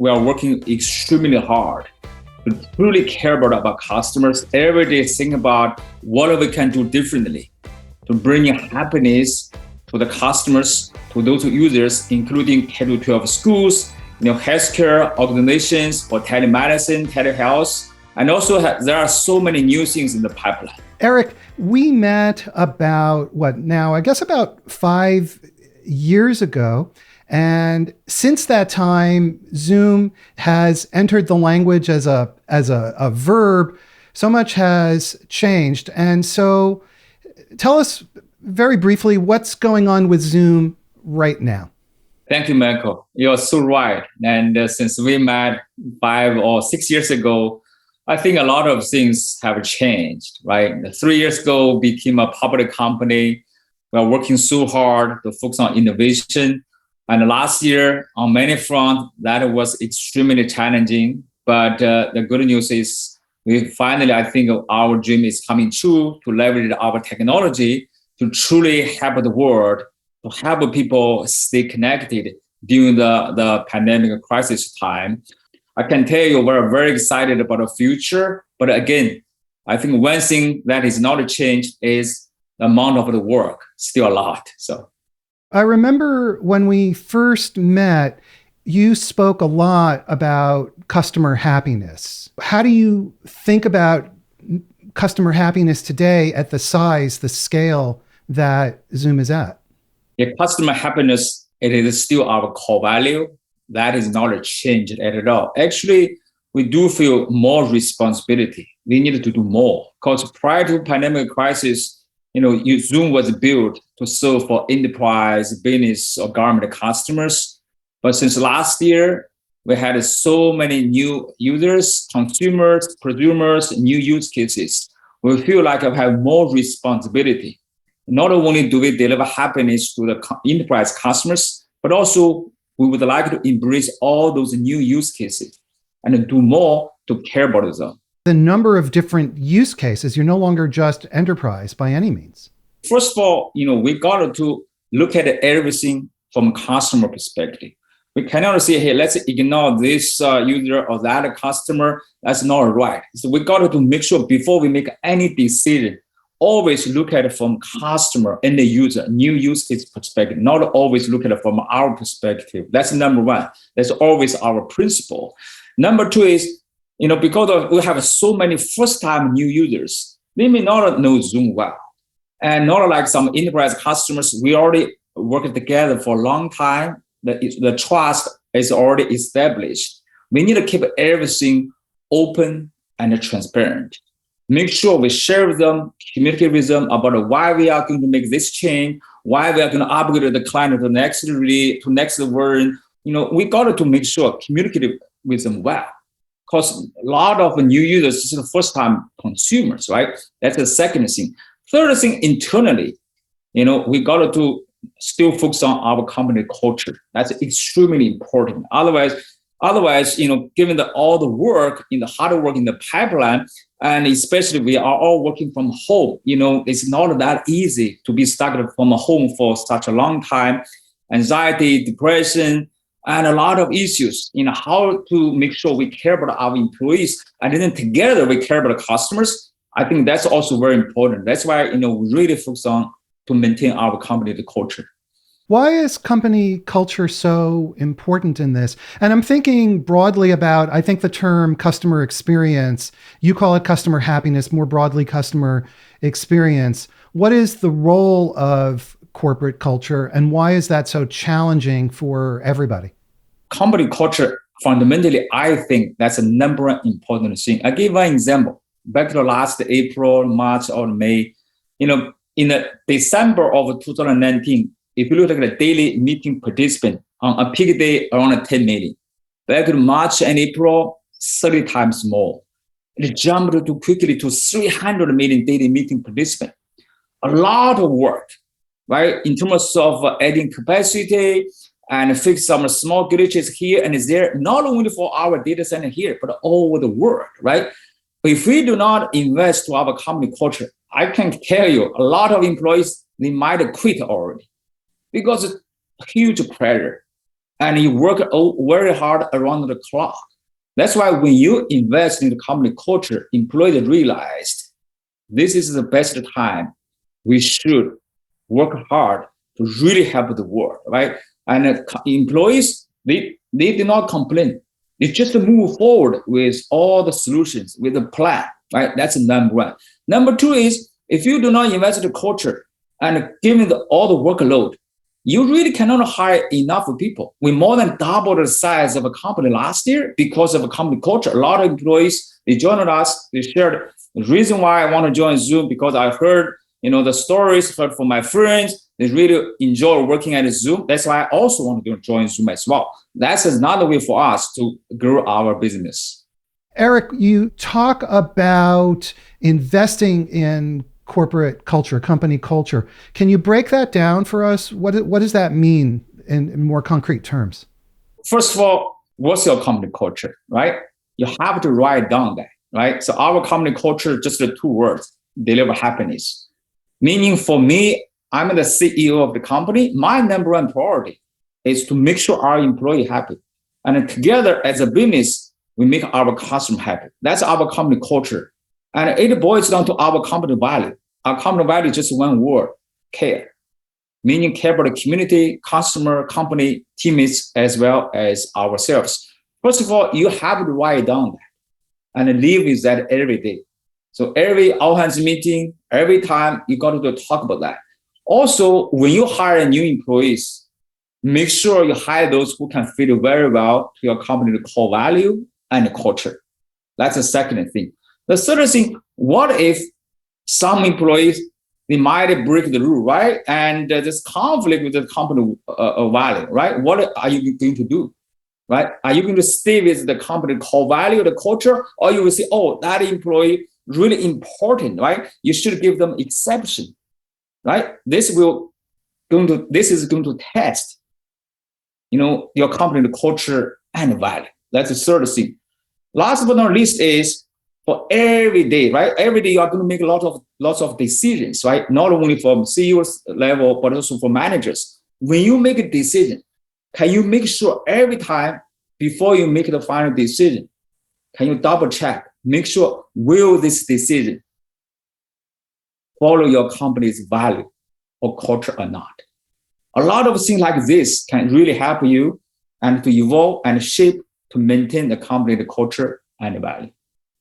we are working extremely hard to truly care about customers. Every day think about what we can do differently to bring happiness to the customers, to those users, including K-12 schools, healthcare organizations for telemedicine, telehealth, and also there are so many new things in the pipeline. Eric, we met about about 5 years ago. And since that time, Zoom has entered the language as a verb. So much has changed. And so tell us very briefly what's going on with Zoom right now. Thank you, Michael. You're so right. And since we met 5 or 6 years ago, I think a lot of things have changed, right? 3 years ago, we became a public company. We are working so hard to focus on innovation. And last year, on many fronts, that was extremely challenging. But the good news is we finally, I think our dream is coming true to leverage our technology to truly help the world, to help people stay connected during the pandemic crisis time. I can tell you we're very excited about the future. But again, I think one thing that is not changed is the amount of the work, still a lot. So I remember when we first met, you spoke a lot about customer happiness. How do you think about customer happiness today at the size, the scale that Zoom is at? Yeah, customer happiness, it is still our core value. That is not changed at all. Actually, we do feel more responsibility. We need to do more because prior to pandemic crisis, Zoom was built to serve for enterprise, business, or government customers. But since last year, we had so many new users, consumers, prosumers, new use cases. We feel like we have more responsibility. Not only do we deliver happiness to the enterprise customers, but also we would like to embrace all those new use cases and do more to care about them. The number of different use cases, you're no longer just enterprise by any means. First of all, we got to look at everything from a customer perspective. We cannot say, hey, let's ignore this user or that customer. That's not right. So we got to make sure before we make any decision, always look at it from customer and the user, new use case perspective, not always look at it from our perspective. That's number one. That's always our principle. Number two is, because we have so many first-time new users, they may not know Zoom well. And not like some enterprise customers, we already worked together for a long time. The trust is already established. We need to keep everything open and transparent. Make sure we share with them, communicate with them about why we are going to make this change, why we are going to upgrade the client to the next release, to next version. We got to make sure communicate with them well. Because a lot of new users is the first-time consumers, right? That's the second thing. Third thing, internally, we got to still focus on our company culture. That's extremely important. Otherwise, given all the work in the hard work in the pipeline, and especially we are all working from home, it's not that easy to be stuck from home for such a long time. Anxiety, depression, and a lot of issues, how to make sure we care about our employees and then together we care about the customers. I think that's also very important. That's why, we really focus on to maintain our company, the culture. Why is company culture so important in this? And I'm thinking broadly about, I think the term customer experience, you call it customer happiness, more broadly customer experience. What is the role of corporate culture and why is that so challenging for everybody? Company culture, fundamentally, I think that's a number one important thing. I give one example. Back to the last April, March, or May, in the December of 2019, if you look at the daily meeting participant on a peak day around 10 million, back in March and April, 30 times more. It jumped too quickly to 300 million daily meeting participants. A lot of work, right? In terms of adding capacity and fix some small glitches here and there, not only for our data center here, but all over the world, right? But if we do not invest to our company culture, I can tell you a lot of employees, they might quit already because it's huge pressure. and you work very hard around the clock. That's why when you invest in the company culture, employees realized this is the best time we should work hard to really help the world, right? And employees, they did not complain. They just move forward with all the solutions, with the plan, right? That's number one. Number two is if you do not invest in the culture and given all the workload, you really cannot hire enough people. We more than doubled the size of a company last year because of a company culture. A lot of employees, they joined us, they shared the reason why I want to join Zoom because I heard, the stories, heard from my friends. They really enjoy working at Zoom. That's why I also want to join Zoom as well. That's another way for us to grow our business. Eric, you talk about investing in corporate culture, company culture. Can you break that down for us? What does that mean in more concrete terms? First of all, what's your company culture, right? You have to write down that, right? So our company culture, just the two words, deliver happiness. Meaning for me, I'm the CEO of the company. My number one priority is to make sure our employee happy. And together as a business, we make our customer happy. That's our company culture. And it boils down to our company value. Our company value is just one word, care. Meaning care about the community, customer, company, teammates, as well as ourselves. First of all, you have to write down that and live with that every day. So every all hands meeting, every time you got to talk about that. Also, when you hire new employees, make sure you hire those who can fit very well to your company core value and culture. That's the second thing. The third thing, what if some employees, they might break the rule, right? And there's conflict with the company value, right? What are you going to do, right? Are you going to stay with the company core value, the culture, or you will say, oh, that employee really important, right? You should give them exception, right? This is going to test, your company culture and value. That's the third thing. Last but not least is for every day, right? Every day you are going to make lots of decisions, right? Not only from CEO's level, but also for managers. When you make a decision, can you make sure every time before you make the final decision, can you double check, make sure will this decision follow your company's value or culture or not? A lot of things like this can really help you and to evolve and shape to maintain the company, the culture and the value.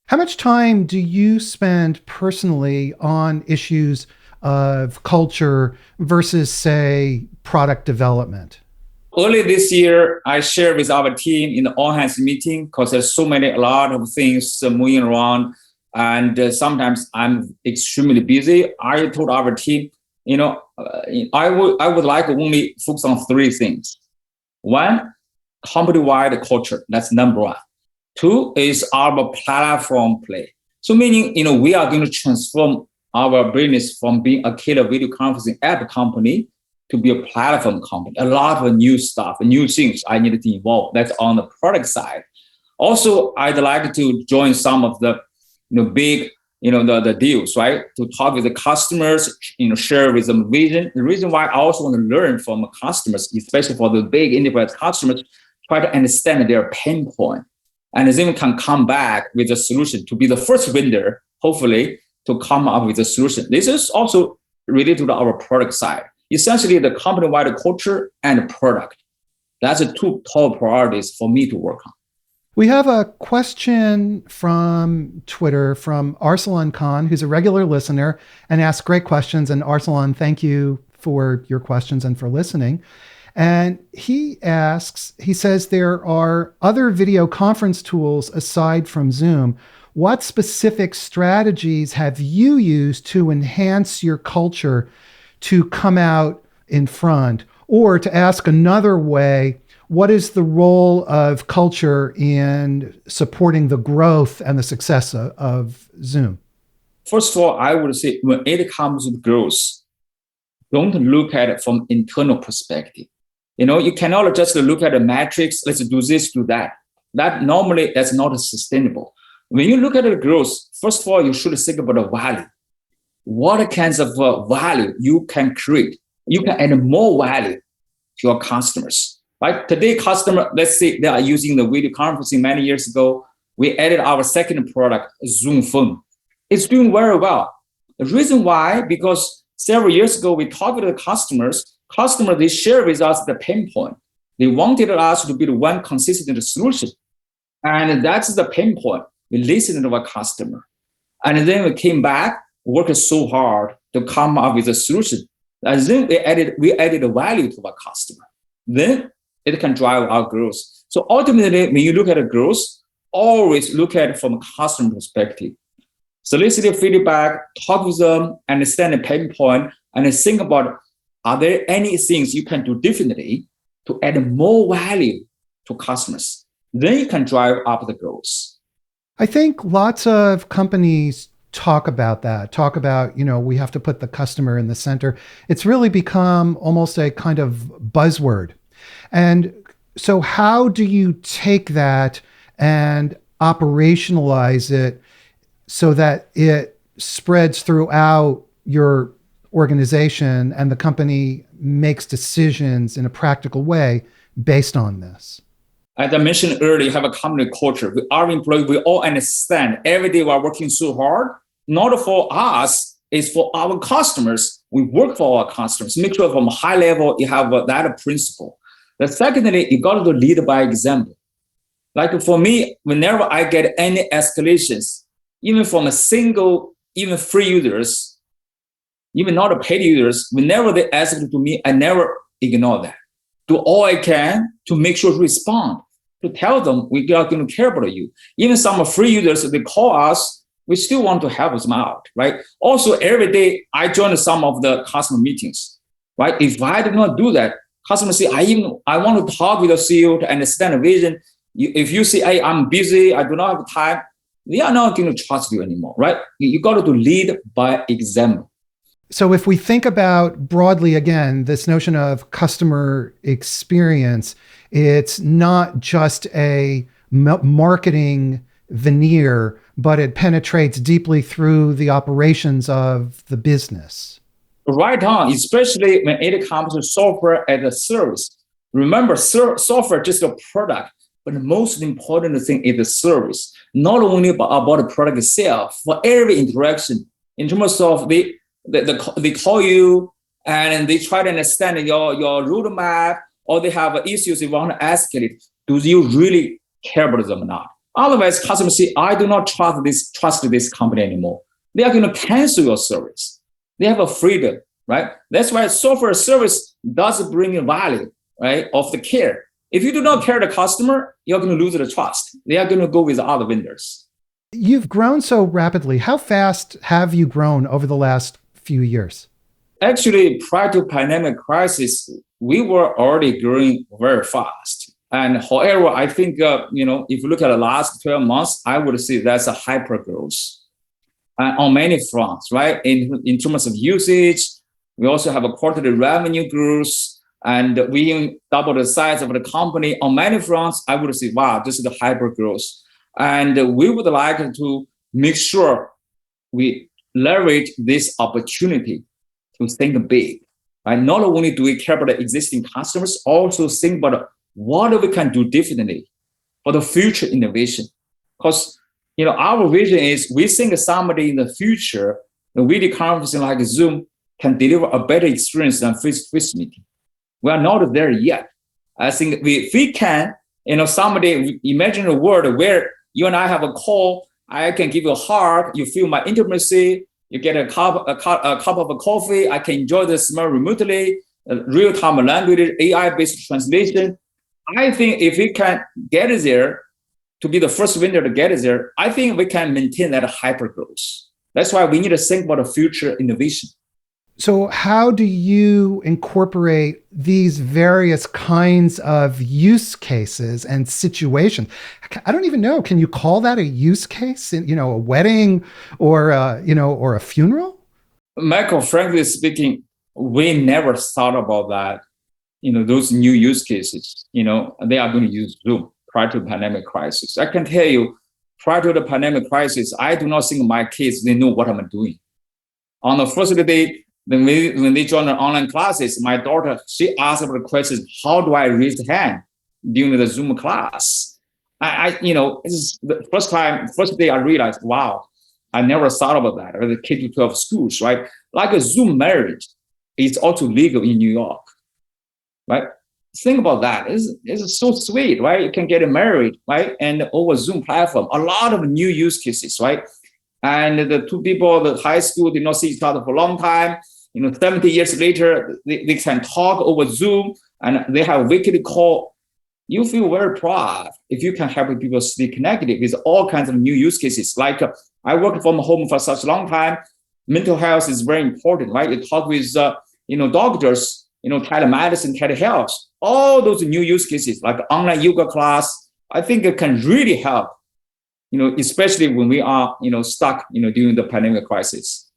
How much time do you spend personally on issues of culture versus, say, product development? Early this year, I shared with our team in the all hands meeting because there's a lot of things moving around. And sometimes I'm extremely busy. I told our team, I would like only focus on three things. One, company-wide culture. That's number one. Two is our platform play. So meaning, we are going to transform our business from being a killer video conferencing app company to be a platform company. A lot of new stuff, new things I needed to involve. That's on the product side. Also, I'd like to join some of the big, the deals, right? To talk with the customers, share with them vision. The reason why I also want to learn from customers, especially for the big enterprise customers, try to understand their pain point. And then we can come back with a solution to be the first vendor, hopefully, to come up with a solution. This is also related to our product side. Essentially, the company-wide culture and product. That's the two top priorities for me to work on. We have a question from Twitter from Arsalan Khan, who's a regular listener and asks great questions. And Arsalan, thank you for your questions and for listening. And he says there are other video conference tools aside from Zoom. What specific strategies have you used to enhance your culture to come out in front? Or to ask another way, what is the role of culture in supporting the growth and the success of Zoom? First of all, I would say when it comes to growth, don't look at it from internal perspective. You cannot just look at the metrics, let's do this, do that. That's not sustainable. When you look at the growth, first of all, you should think about the value. What kinds of value you can create? You can add more value to your customers. Right? Today, customer, let's say they are using the video conferencing many years ago. We added our second product, Zoom Phone. It's doing very well. The reason why, because several years ago, we talked to the customers. Customers, they share with us the pain point. They wanted us to build one consistent solution. And that's the pain point. We listened to our customer. And then we came back, worked so hard to come up with a solution. And then we added value to our customer. Then it can drive our growth. So ultimately, when you look at the growth, always look at it from a customer perspective. Solicit the feedback, talk with them, understand the pain point, and think about, are there any things you can do differently to add more value to customers? Then you can drive up the growth. I think lots of companies talk about that, we have to put the customer in the center. It's really become almost a kind of buzzword. And so how do you take that and operationalize it so that it spreads throughout your organization and the company makes decisions in a practical way based on this? As I mentioned earlier, you have a company culture. Our employees, we all understand every day we are working so hard, not for us, it's for our customers. We work for our customers. Make sure from a high level, you have that principle. The secondly, you got to lead by example. Like for me, whenever I get any escalations, even from a single, even free users, even not a paid users, whenever they escalate to me, I never ignore that. Do all I can to make sure to respond, to tell them we are going to care about you. Even some free users, they call us, we still want to help them out, right? Also, every day I join some of the customer meetings, right? If I do not do that, customers say, I want to talk with the CEO to understand the vision. If you say, hey, I'm busy, I do not have time, they are not going to trust you anymore, right? You got to lead by example. So if we think about broadly, again, this notion of customer experience, it's not just a marketing veneer, but it penetrates deeply through the operations of the business. Right on, especially when it comes to software as a service. Remember, software is just a product, but the most important thing is the service. Not only about the product itself, for every interaction, in terms of they call you and they try to understand your roadmap, or they have issues they want to escalate. Do you really care about them or not? Otherwise, customers say, I do not trust this company anymore. They are going to cancel your service. They have a freedom, right? That's why software service does bring value, right, of the care. If you do not care the customer, you're going to lose the trust. They are going to go with other vendors. You've grown so rapidly. How fast have you grown over the last few years? Actually, prior to pandemic crisis, we were already growing very fast. And however, I think, if you look at the last 12 months, I would say that's a hyper growth on many fronts, right? In terms of usage, we also have a quarterly revenue growth, and we double the size of the company. On many fronts, I would say, wow, this is the hyper growth. And we would like to make sure we leverage this opportunity to think big. Right? Not only do we care about the existing customers, also think about what we can do differently for the future innovation. Because our vision is we think somebody in the future, the video conferencing like Zoom can deliver a better experience than face-to-face meeting. We are not there yet. I think if we can, somebody imagine a world where you and I have a call, I can give you a hug, you feel my intimacy, you get a cup of coffee, I can enjoy the smell remotely, real-time language, AI-based translation. I think if we can get there, to be the first vendor to get there, I think we can maintain that hyper growth. That's why we need to think about the future innovation. So how do you incorporate these various kinds of use cases and situations? I don't even know. Can you call that a use case in, a wedding or a funeral? Michael, frankly speaking, we never thought about that. Those new use cases, they are going to use Zoom prior to the pandemic crisis. I can tell you, prior to the pandemic crisis, I do not think my kids, they know what I'm doing. On the first day, Then when they join the online classes, my daughter, she asked the question, how do I raise the hand during the Zoom class? This is the first day I realized, wow, I never thought about that. Or the K-12 schools, right? Like a Zoom marriage, it's also legal in New York, right? Think about that. It's so sweet, right? You can get married, right? And over Zoom platform, a lot of new use cases, right? And the two people, the high school, did not see each other for a long time. 70 years later, they can talk over Zoom and they have a weekly call. You feel very proud if you can help people stay connected with all kinds of new use cases. Like I worked from home for such a long time. Mental health is very important, right? You talk with doctors, telemedicine, telehealth, all those new use cases like online yoga class. I think it can really help. Especially when we are stuck during the pandemic crisis.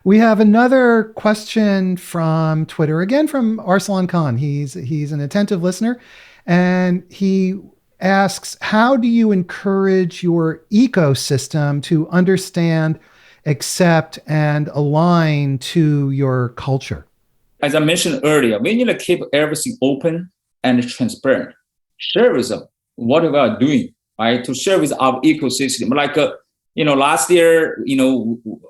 We have another question from Twitter, again from Arsalan Khan. He's an attentive listener, and he asks, how do you encourage your ecosystem to understand, accept, and align to your culture? As I mentioned earlier, we need to keep everything open and transparent. Share with them what we are doing, right? To share with our ecosystem. Like, last year,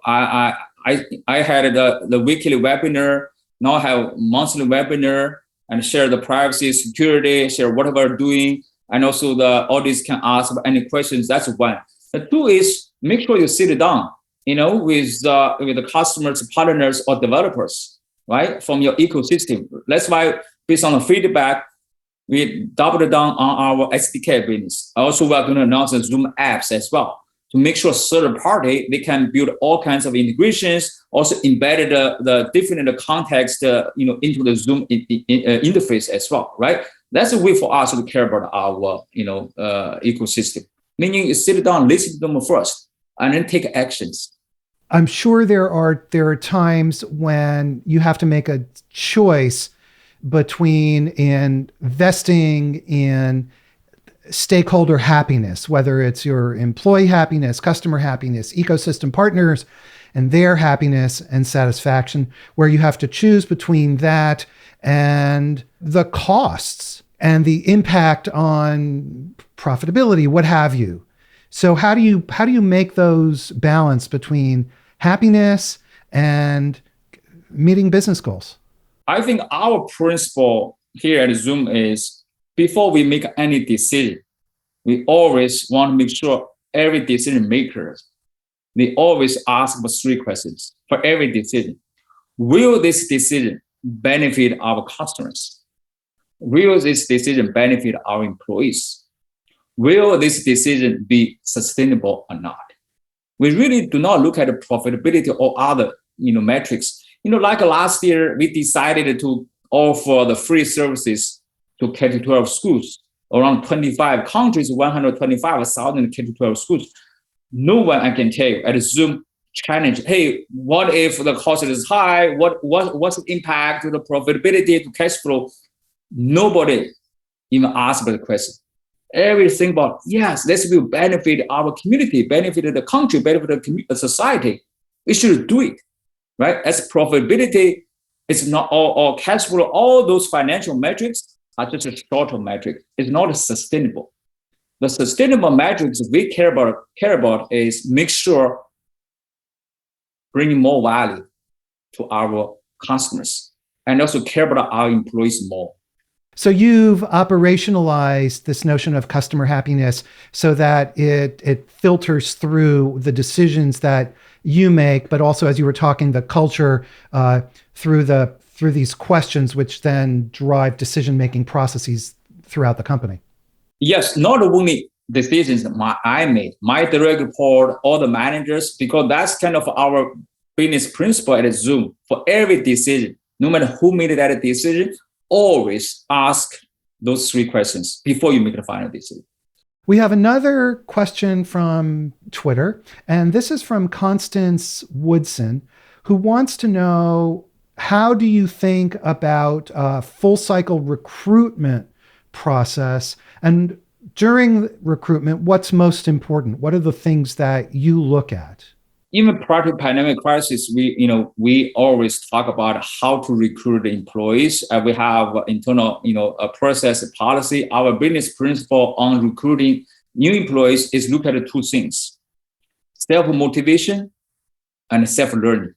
I had the weekly webinar. Now I have monthly webinar and share the privacy, security, share what we're doing. And also the audience can ask any questions. That's one. The two is make sure you sit down, with the customers, partners, or developers, right? From your ecosystem. That's why based on the feedback, we doubled down on our SDK business. Also, we're going to announce the Zoom apps as well to make sure third party, they can build all kinds of integrations, also embedded the different context, into the Zoom interface as well, right? That's a way for us to care about our, ecosystem. Meaning you sit down, listen to them first, and then take actions. I'm sure there are times when you have to make a choice between investing in stakeholder happiness, whether it's your employee happiness, customer happiness, ecosystem partners, and their happiness and satisfaction, where you have to choose between that and the costs and the impact on profitability, what have you. So how do you make those balance between happiness and meeting business goals? I think our principle here at Zoom is before we make any decision, we always want to make sure every decision maker, they always ask for three questions for every decision. Will this decision benefit our customers? Will this decision benefit our employees? Will this decision be sustainable or not? We really do not look at the profitability or other metrics. Like last year, we decided to offer the free services to K-12 schools, around 25 countries, 125,000 K-12 schools. No one, I can tell you, at Zoom challenge, hey, what if the cost is high? What's the impact to the profitability, to cash flow? Nobody even asked the question. Everything about, yes, this will benefit our community, benefit the country, benefit the society. We should do it, right? As profitability, it's not all cash flow, all those financial metrics are just a short-term metric. It's not sustainable. The sustainable metrics we care about is make sure bringing more value to our customers and also care about our employees more. So you've operationalized this notion of customer happiness so that it filters through the decisions that you make, but also, as you were talking, the culture through these questions, which then drive decision-making processes throughout the company. Yes, not only decisions I made, my direct report, all the managers, because that's kind of our business principle at Zoom. For every decision, no matter who made that decision, always ask those three questions before you make the final decision. We have another question from Twitter, and this is from Constance Woodson, who wants to know, how do you think about a full cycle recruitment process? And during recruitment, what's most important? What are the things that you look at? even prior to pandemic crisis, we always talk about how to recruit employees. We have internal, a process, a policy. Our business principle on recruiting new employees is look at the two things: self-motivation and self-learning.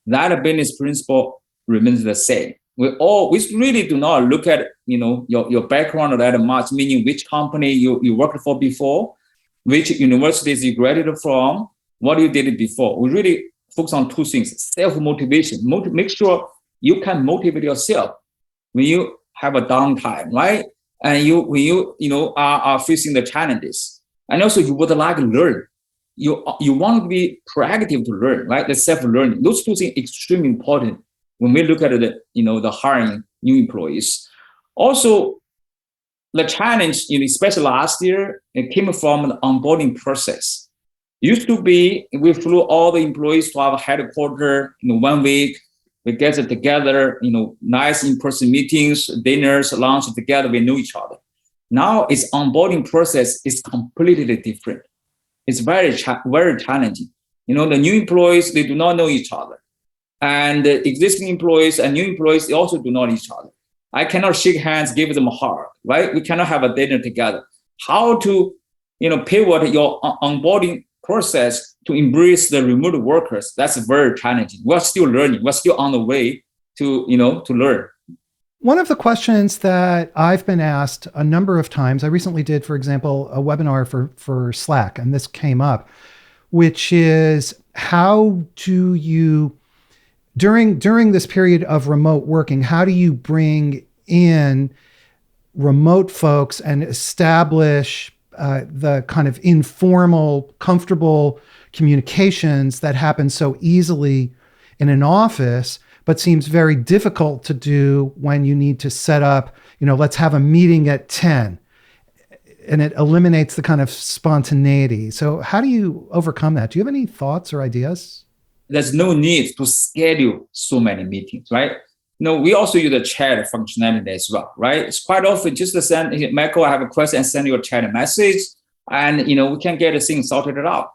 That business principle remains the same. We really do not look at your background that much, meaning which company you worked for before, which universities you graduated from, what you did before. We really focus on two things: self-motivation. Make sure you can motivate yourself when you have a downtime, right? And when you are facing the challenges, and also you would like to learn. You want to be proactive to learn, right? The self-learning. Those two things are extremely important when we look at the hiring new employees. Also, the challenge, especially last year, it came from the onboarding process. Used to be we flew all the employees to our headquarters in 1 week. We get together, nice in-person meetings, dinners, lunch together. We know each other. Now its onboarding process is completely different. It's very challenging. The new employees, they do not know each other. And the existing employees and new employees, they also do not know each other. I cannot shake hands, give them a hug, right? We cannot have a dinner together. How to, pivot your onboarding process to embrace the remote workers? That's very challenging. We're still learning. We're still on the way to learn. One of the questions that I've been asked a number of times, I recently did, for example, a webinar for Slack, and this came up, which is how do you, during this period of remote working, how do you bring in remote folks and establish the kind of informal, comfortable communications that happen so easily in an office, but seems very difficult to do when you need to set up, let's have a meeting at 10, and it eliminates the kind of spontaneity. So how do you overcome that? Do you have any thoughts or ideas? There's no need to schedule so many meetings, right? We also use the chat functionality as well, right? It's quite often just to send, Michael, I have a question, and send you a chat message, and we can get the thing sorted out.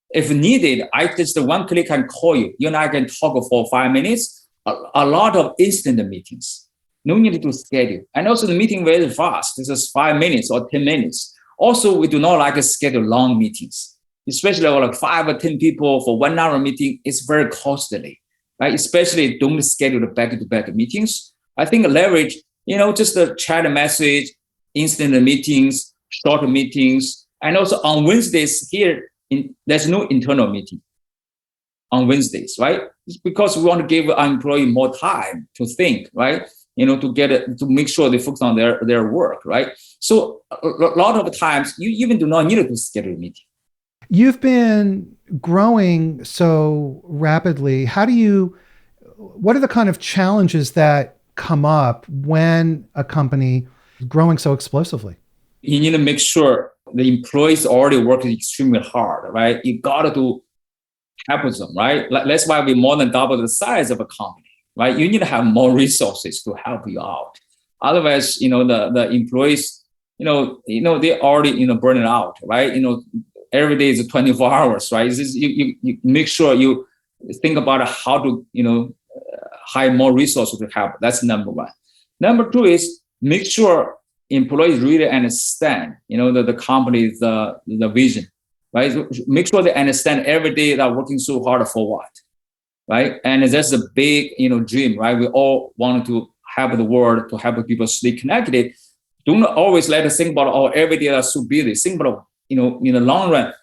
If needed, I just one click and call you. You and I can talk for 5 minutes. A lot of instant meetings. No need to schedule. And also the meeting very fast. This is 5 minutes or 10 minutes. Also, we do not like to schedule long meetings, especially like 5 or 10 people for 1 hour meeting. It's very costly, right? Especially don't schedule the back-to-back meetings. I think leverage, just the chat message, instant meetings, short meetings. And also on Wednesdays here, there's no internal meeting on Wednesdays, right? It's because we want to give our employee more time to think, right? To make sure they focus on their work, right? So a lot of times you even do not need to schedule a meeting. You've been growing so rapidly. What are the kind of challenges that come up when a company is growing so explosively? You need to make sure the employees already working extremely hard, right? You got to help them, right? That's why we more than double the size of a company, right? You need to have more resources to help you out. Otherwise, the employees, they already, burning out, right? Every day is 24 hours, right? You make sure you think about how to, hire more resources to help. That's number one. Number two is make sure employees really understand, the company's the vision, right? So make sure they understand every day they're working so hard for what, right? And that's a big, dream, right? We all want to help the world, to help people stay connected. Don't always let us think about, every day they're so busy. Think about, in the long run,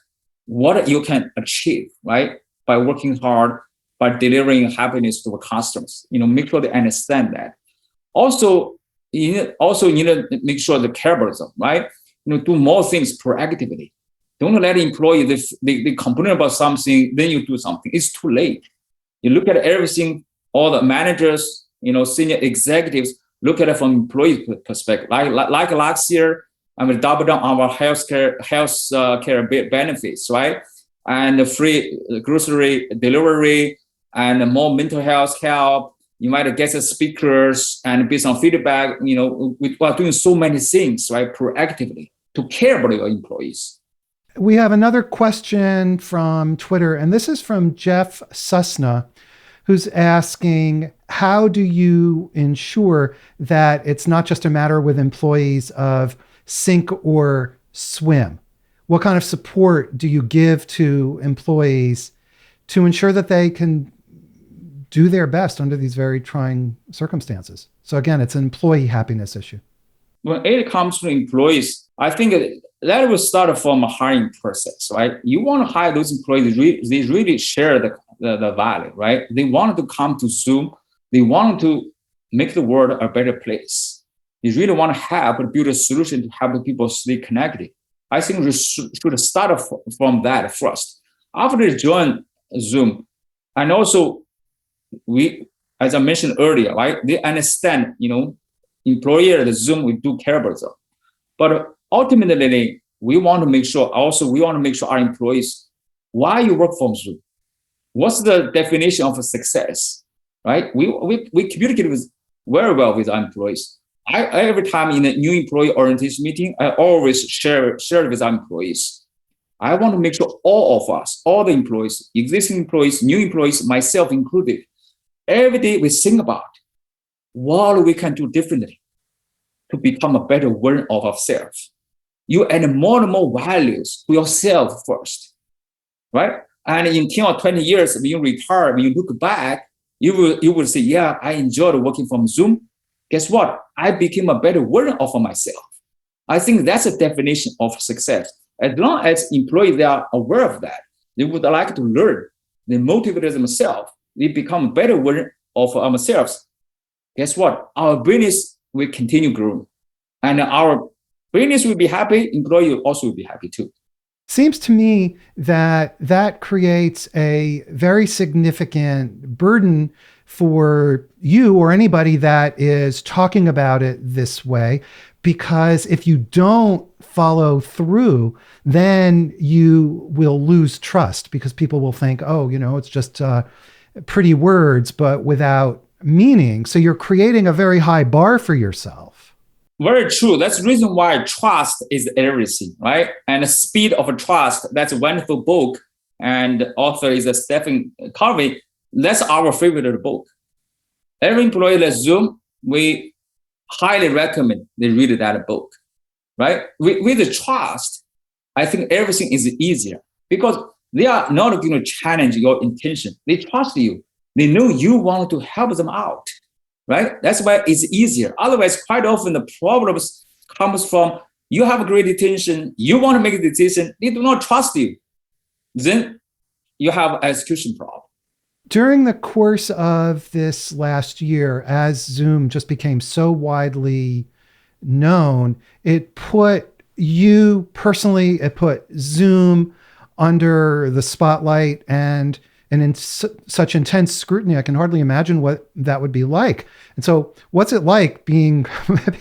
what you can achieve, right? By working hard, by delivering happiness to our customers. Make sure they understand that. Also, you need to make sure they care about them, right? Do more things proactively. Don't let the employee, they complain about something, then you do something. It's too late. You look at everything, all the managers, senior executives, look at it from employee perspective. Like last year, I mean, double down on our health care benefits, right? And the free grocery delivery and more mental health help. You might get the speakers, and based on feedback, we are doing so many things, right? Proactively to care about your employees. We have another question from Twitter, and this is from Jeff Susna, who's asking, how do you ensure that it's not just a matter with employees of sink or swim? What kind of support do you give to employees to ensure that they can do their best under these very trying circumstances? So again, it's an employee happiness issue. When it comes to employees, I think that will start from a hiring process, right? You want to hire those employees, they really share the value, right? They want to come to Zoom. They want to make the world a better place. They really want to help build a solution to help the people stay connected. I think we should start from that first. After they join Zoom, and also we, as I mentioned earlier, right? They understand, employer, the Zoom, we do care about them. But ultimately, we want to make sure our employees, why you work from Zoom? What's the definition of success, right? We communicate very well with our employees. Every time in a new employee orientation meeting, I always share with our employees. I want to make sure all of us, all the employees, existing employees, new employees, myself included, every day we think about what we can do differently to become a better version of ourselves. You add more and more values to yourself first, right? And in 10 or 20 years, when you retire, when you look back, you will say, yeah, I enjoyed working from Zoom. Guess what? I became a better version of myself. I think that's a definition of success. As long as employees, they are aware of that, they would like to learn, they motivate themselves, they become a better version of themselves. Guess what? Our business will continue growing. And our business will be happy, employee also will be happy too. Seems to me that creates a very significant burden for you or anybody that is talking about it this way, because if you don't follow through, then you will lose trust because people will think, oh, it's just pretty words, but without meaning. So you're creating a very high bar for yourself. Very true. That's the reason why trust is everything, right? And the speed of trust, that's a wonderful book. And author is Stephen Covey. That's our favorite book. Every employee at Zoom, we highly recommend they read that book, right? With the trust, I think everything is easier because they are not going to challenge your intention. They trust you. They know you want to help them out, right? That's why it's easier. Otherwise, quite often the problems comes from you have a great intention, you want to make a decision, they do not trust you. Then you have an execution problem. During the course of this last year, as Zoom just became so widely known, it put you personally, it put Zoom under the spotlight and in such intense scrutiny. I can hardly imagine what that would be like. And so what's it like being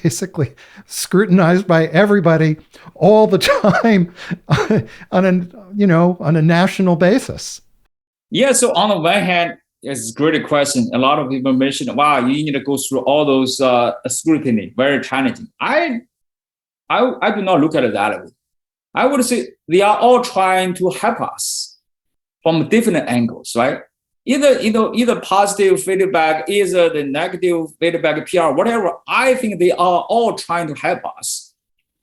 basically scrutinized by everybody all the time on a national basis? Yeah, so on the one hand, it's a great question. A lot of people mention, wow, you need to go through all those scrutiny, very challenging. I do not look at it that way. I would say they are all trying to help us from different angles, right? Either positive feedback, either the negative feedback, PR, whatever. I think they are all trying to help us.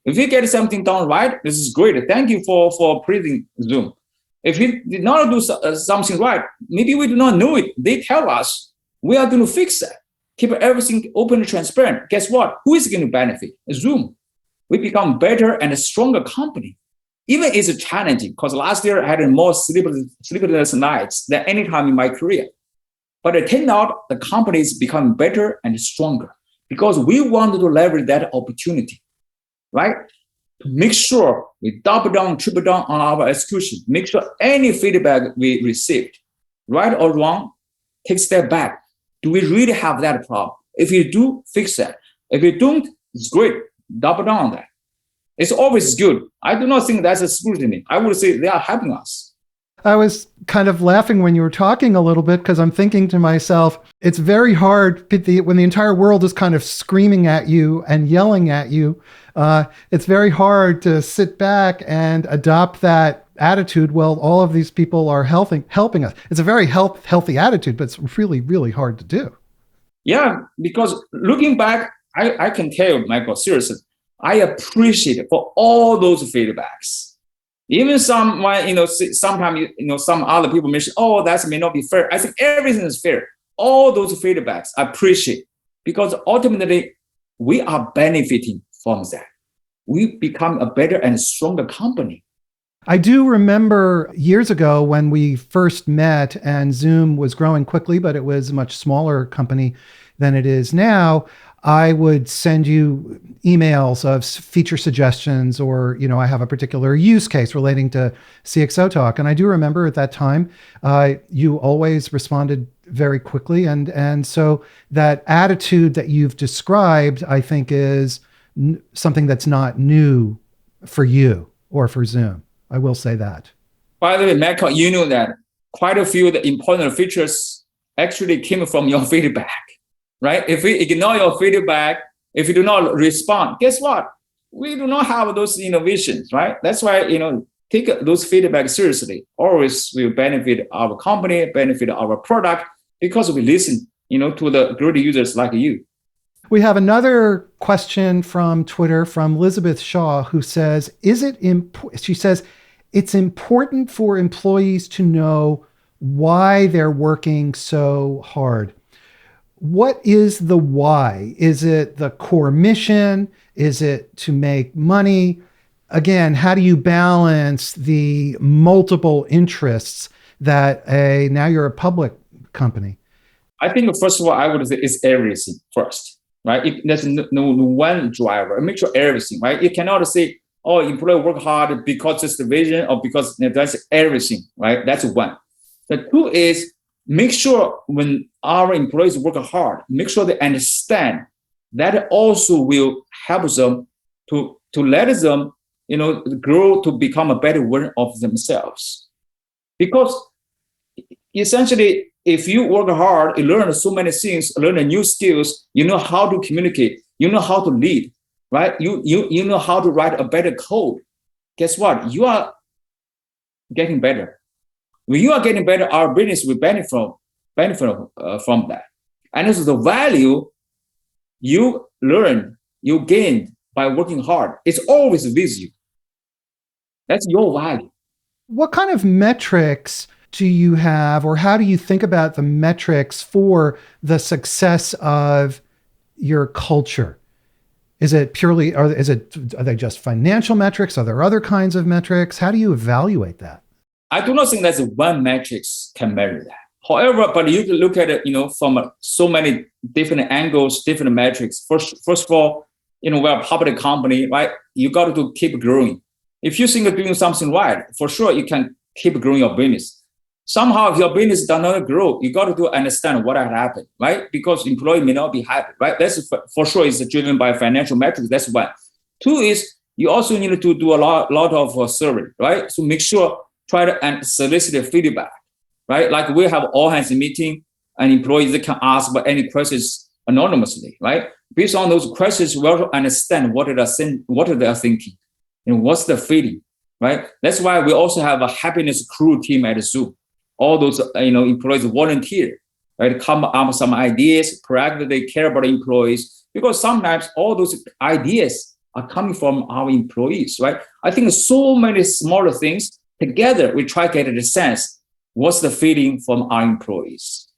If we get something done right, this is great. Thank you for praising Zoom. If we did not do something right, maybe we do not know it. They tell us we are going to fix that. Keep everything open and transparent. Guess what? Who is going to benefit? Zoom. We become better and a stronger company. Even it's challenging because last year I had more sleepless nights than any time in my career. But it turned out the company is becoming better and stronger because we wanted to leverage that opportunity, right? To make sure we double down, triple down on our execution, make sure any feedback we received, right or wrong, take a step back. Do we really have that problem? If you do, fix that. If you don't, it's great. Double down on that. It's always good. I do not think that's a scrutiny. I would say they are helping us. I was kind of laughing when you were talking a little bit because I'm thinking to myself, it's very hard when the entire world is kind of screaming at you and yelling at you. It's very hard to sit back and adopt that attitude. Well, all of these people are helping us. It's a very healthy attitude, but it's really, really hard to do. Yeah, because looking back, I can tell you, Michael, seriously, I appreciate it for all those feedbacks. Even someone, sometimes, some other people mention, oh, that may not be fair. I think everything is fair. All those feedbacks I appreciate because ultimately we are benefiting from that. We become a better and stronger company. I do remember years ago when we first met and Zoom was growing quickly, but it was a much smaller company than it is now. I would send you emails of feature suggestions or, I have a particular use case relating to CXO Talk. And I do remember at that time, you always responded very quickly. And so that attitude that you've described, I think is something that's not new for you or for Zoom. I will say that. By the way, Michael, you know that quite a few of the important features actually came from your feedback, right? If we ignore your feedback, if you do not respond, guess what? We do not have those innovations, right? That's why, take those feedback seriously. Always will benefit our company, benefit our product, because we listen, to the great users like you. We have another question from Twitter from Elizabeth Shaw, who says, she says, it's important for employees to know why they're working so hard. What is the why? Is it the core mission? Is it to make money? Again, how do you balance the multiple interests that now you're a public company? I think, first of all, I would say it's everything first, right? There's no one driver. Make sure everything, right? You cannot say, oh, employee work hard because it's the vision or because that's everything, right? That's one. The two is make sure when our employees work hard, make sure they understand that also will help them to let them, grow to become a better version of themselves. Because essentially, if you work hard, you learn so many things, learn new skills, you know how to communicate, you know how to lead, right? You know how to write a better code. Guess what? You are getting better. When you are getting better, our business will benefit from that. And this is the value you learn, you gain by working hard. It's always with you. That's your value. What kind of metrics do you have, or how do you think about the metrics for the success of your culture? Is it purely, are they just financial metrics? Are there other kinds of metrics? How do you evaluate that? I do not think that one metrics can measure that. However, but you can look at it, from so many different angles, different metrics. First of all, we're a public company, right? You got to keep growing. If you think you're doing something right, for sure you can keep growing your business. Somehow, if your business does not grow, you got to understand what had happened, right? Because employee may not be happy, right? That's for sure is driven by financial metrics. That's one. Two is you also need to do a lot of survey, right? So make sure try to solicit feedback, right? Like we have all hands meeting, and employees can ask about any questions anonymously, right? Based on those questions, we will understand what they are thinking, and what's the feeling, right? That's why we also have a happiness crew team at Zoom. All those employees volunteer, right? Come up with some ideas, proactively care about employees, because sometimes all those ideas are coming from our employees, right? I think so many smaller things together, we try to get a sense what's the feeling from our employees.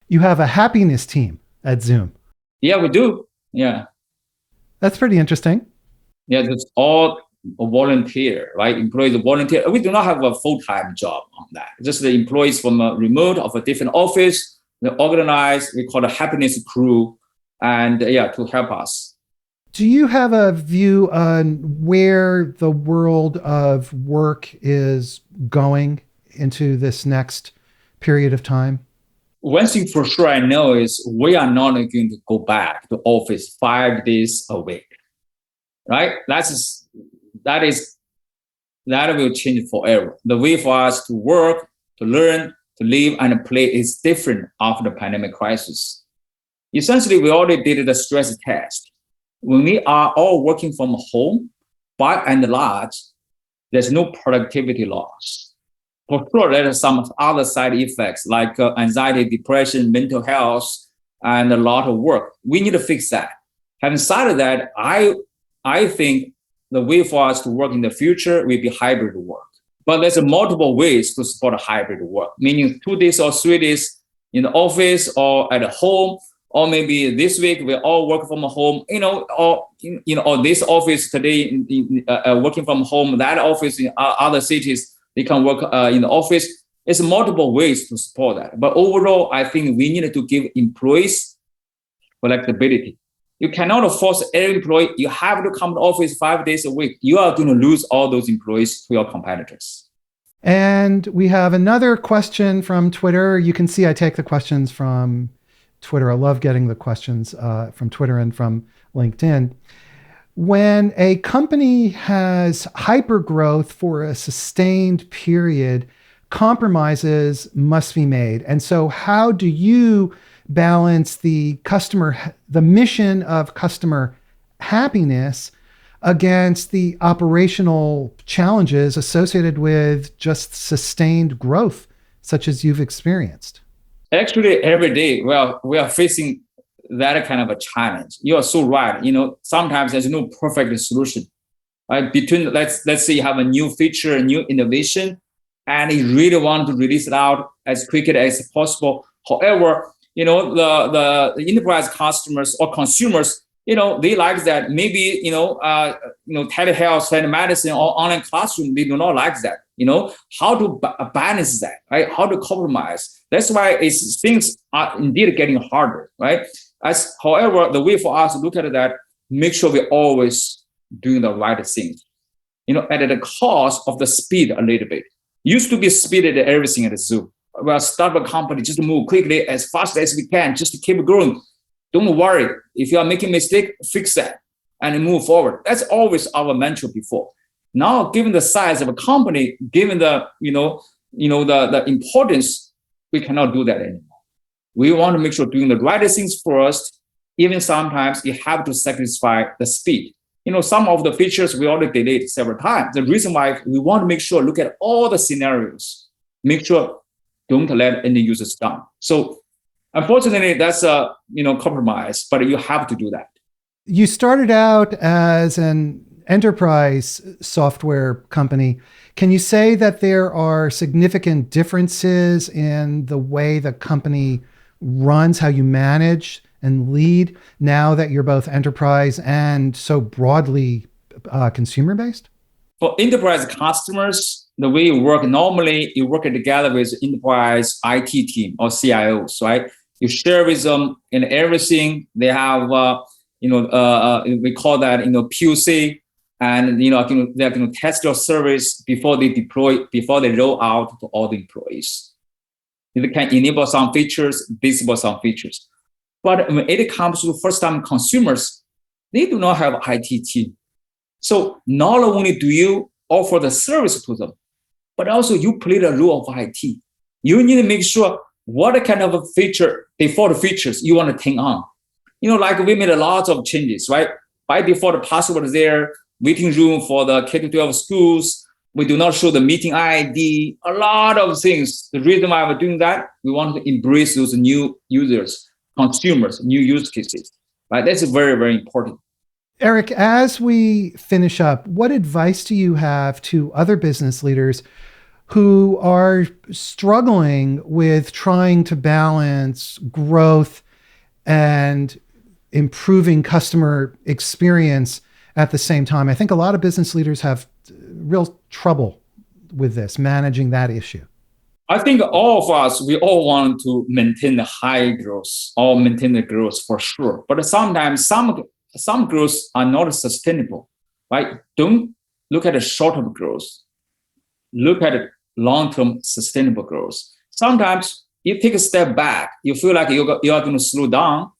You have a happiness team at Zoom. Yeah, we do. Yeah. That's pretty interesting. Yeah, that's all volunteer, right? Employees volunteer. We do not have a full-time job on that. Just the employees from a remote of a different office, they organize, we call it a happiness crew, and to help us. Do you have a view on where the world of work is going into this next period of time? One thing for sure I know is we are not going to go back to office 5 days a week, right? That will change forever. The way for us to work to learn, to live, and play is different after the pandemic crisis. Essentially, we already did the stress test. When we are all working from home, by and large, there's no productivity loss. For sure, there are some other side effects like anxiety, depression, mental health, and a lot of work. We need to fix that. Having said that, I think the way for us to work in the future will be hybrid work. But there's multiple ways to support hybrid work, meaning 2 days or 3 days in the office or at home, or maybe this week we all work from home, or this office today working from home, that office in other cities, they can work in the office. It's multiple ways to support that. But overall, I think we need to give employees flexibility. You cannot force every employee, you have to come to office 5 days a week. You are going to lose all those employees to your competitors. And we have another question from Twitter. You can see I take the questions from Twitter. I love getting the questions from Twitter and from LinkedIn. When a company has hyper growth for a sustained period, compromises must be made. And so how do you balance the mission of customer happiness against the operational challenges associated with just sustained growth, such as you've experienced? Actually, every day, well, we are facing that kind of a challenge. You are so right. Sometimes there's no perfect solution. Between let's say you have a new feature, a new innovation, and you really want to release it out as quickly as possible. However, the enterprise customers or consumers, they like that. Maybe telehealth, telemedicine, or online classroom, they do not like that. How to balance that, right? How to compromise. That's why things are indeed getting harder, right? However, the way for us to look at that, make sure we're always doing the right thing, at the cost of the speed a little bit. Used to be speed at everything at Zoom. We'll start a company just to move quickly as fast as we can, just to keep growing. Don't worry. If you are making a mistake, fix that and move forward. That's always our mantra before. Now, given the size of a company, given the the importance, we cannot do that anymore. We want to make sure doing the right things first. Even sometimes you have to sacrifice the speed. Some of the features we already delayed several times. The reason why we want to make sure look at all the scenarios, make sure don't let any users down. So unfortunately, that's a compromise, but you have to do that. You started out as an enterprise software company. Can you say that there are significant differences in the way the company runs, how you manage and lead, now that you're both enterprise and so broadly consumer-based? For enterprise customers, the way you work, normally you work together with enterprise IT team or CIOs, right? You share with them in everything. They have, we call that, POC, and they're going to test your service before they deploy, before they roll out to all the employees. They can enable some features, disable some features. But when it comes to first-time consumers, they do not have IT team. So not only do you offer the service to them, but also you play the role of IT. You need to make sure what kind of a default features you want to turn on. Like we made a lot of changes, right? By default, the password is there, waiting room for the K-12 schools. We do not show the meeting ID, a lot of things. The reason why we're doing that, we want to embrace those new users, consumers, new use cases, right? That's very, very important. Eric, as we finish up, what advice do you have to other business leaders who are struggling with trying to balance growth and improving customer experience at the same time? I think a lot of business leaders have real trouble with this, managing that issue. I think all of us, we all want to maintain the high growth or maintain the growth for sure. But sometimes some growth are not sustainable, right? Don't look at the short-term growth. Look at long-term sustainable growth. Sometimes you take a step back, you feel like you are going to slow down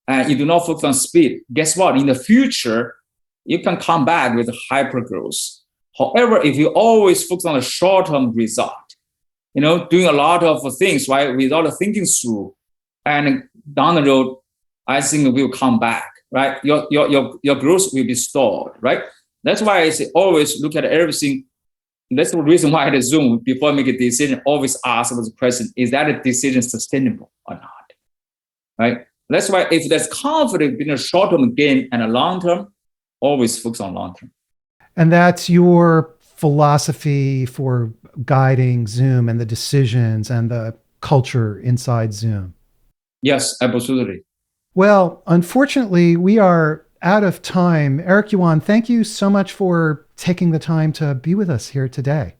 and you do not focus on speed. Guess what? In the future, you can come back with hyper growth. However, if you always focus on the short-term result, doing a lot of things, right, without thinking through. And down the road, I think we'll come back, right? Your growth will be stalled, right? That's why I say always look at everything. That's the reason why at Zoom, before I make a decision, always ask the question, is that a decision sustainable or not, right? That's why if there's conflict between a short-term gain and a long-term, always focus on long-term. And that's your philosophy for guiding Zoom and the decisions and the culture inside Zoom. Yes, absolutely. Well, unfortunately, we are out of time. Eric Yuan, thank you so much for taking the time to be with us here today.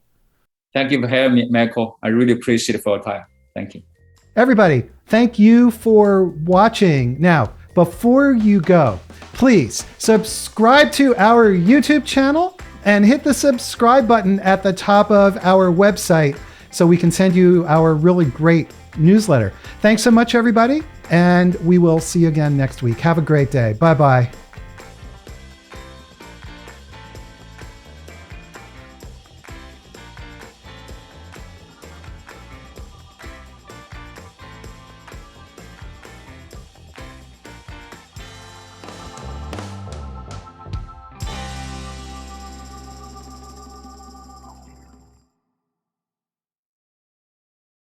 Thank you for having me, Michael. I really appreciate it for your time. Thank you. Everybody, thank you for watching. Now, before you go, please subscribe to our YouTube channel and hit the subscribe button at the top of our website so we can send you our really great newsletter. Thanks so much, everybody, and we will see you again next week. Have a great day. Bye-bye.